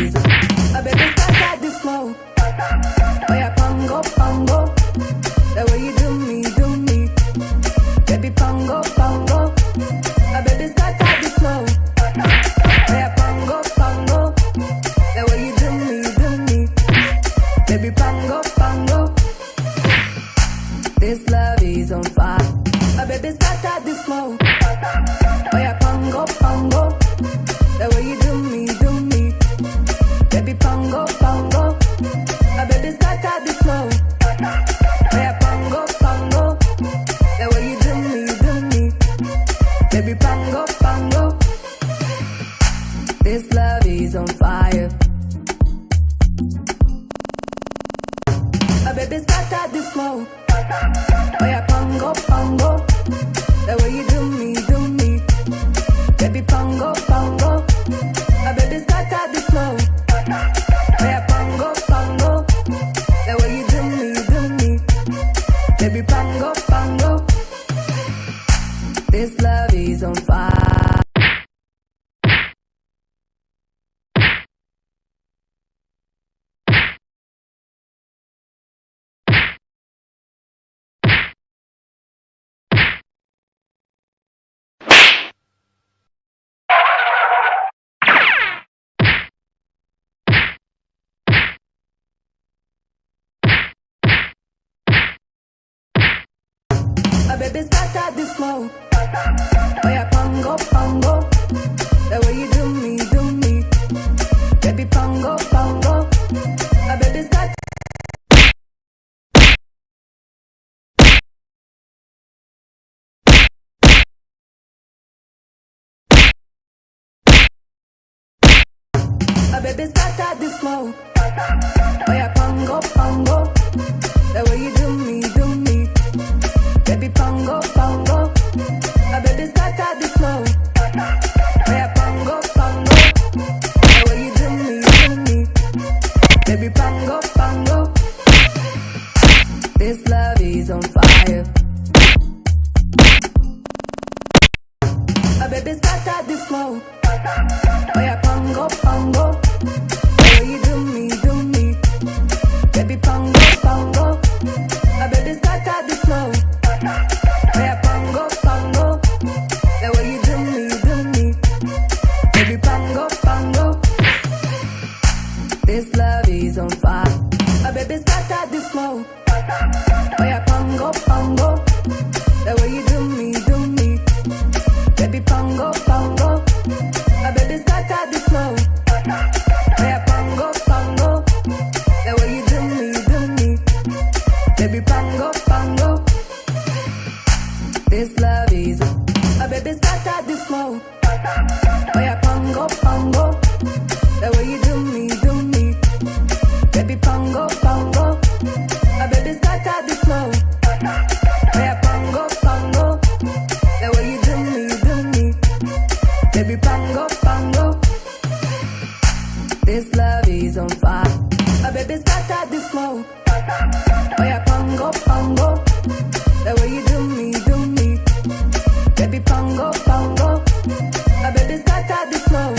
is. My baby scatter the flow. Oh yeah, pango, pango. The way you do me, do me. Baby, pango, pango. My baby scatter the flow. Oh yeah, pango, pango. The way you do me, do me. Baby, pango, pango. This love is on fire. My baby scatter the flow. Oh yeah, pango, pango. The way you do me, do me. Baby, pango, pango. My baby scatter the flow. Oh yeah, pango, pango. The way you do me, do me. Baby, pango, pango. This love is on fire. My baby scatter the flow. Oh yeah, pango, pango. The way you do me, do me. Baby, pango, pango. My baby scatter the flow. Oh yeah, pango, pango. The way you do me, do me. Baby, pango, pango. This love is on fire. My baby scatter the flow. Oh yeah, pango, pango. The way you do me, do me. Baby, pango, pango. My baby scatter. My baby scatter the flow. Oh yeah, pango, pango. The way you do me, do me. Baby, pango, pango. My baby scatter the flow. Oh yeah, pango, pango. The way you do me, do me. Baby, pango, pango. This love is on fire. My baby scatter the flow. Oh yeah, pango, pango. The way you do me, do me. Baby, pango, pango. My baby scatter the flow. Oh yeah, pango, pango. The way you do me, do me. Baby, pango, pango. This love is on fire. My baby scatter the flow. Oh yeah, pango, pango. The way you do me, do me. Baby, pango, pango. My baby scatter the flow. Oh yeah, pango, pango. The way you do me, do me. Baby, pango, pango. This love is. My baby scatter the flow. Oh yeah, pango, pango. The way you do me, do me. Baby, pango, pango. My baby scatter the flow. Oh yeah, pango, pango. The way you do me, do me. Baby, pango, pango. This love is on fire. My baby scatter the flow. Oh yeah, pango, pango. The way you do me, do me. Baby, pango, pango. My baby scatter the flow.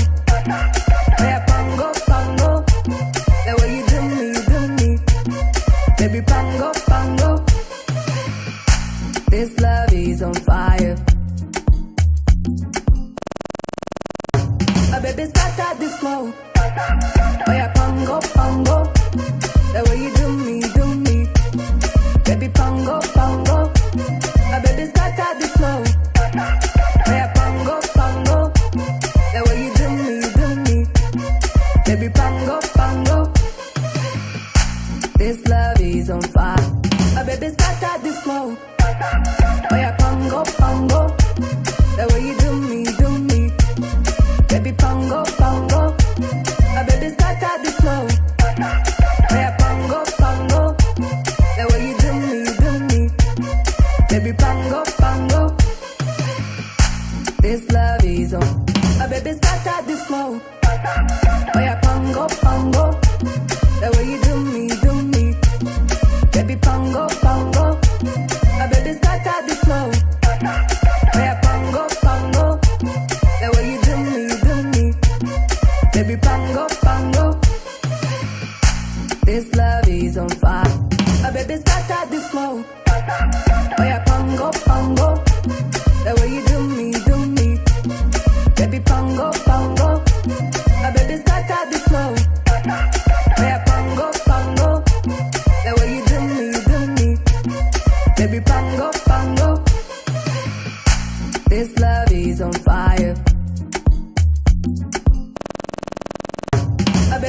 Oh yeah, pango, pango. The way you do me, do me. Baby, pango, pango. This love is on fire. My baby scatter the flow. Oh yeah, pango, pango. The way you do me, do me. Baby, pango, pango. My baby scatter the flow. Oh yeah, pango, pango. The way you do me, do me. Baby, pango, pango. This love is on fire. My baby scatter the flow. Oh yeah, pango, pango. The way you do me, do me. Baby, pango, pango. My baby scatter the flow. Oh yeah, pango, pango. The way you do me, do me. Baby, pango, pango. This love is on. My baby scatter the flow. Oh yeah, pango, pango. The way you do me, do me. Baby, pango, pango. My baby scatter the flow.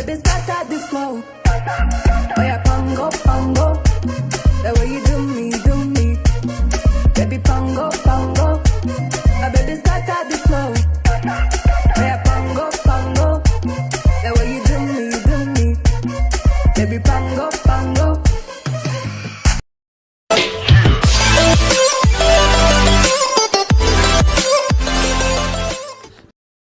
baby, scatter the flow. Oh yeah.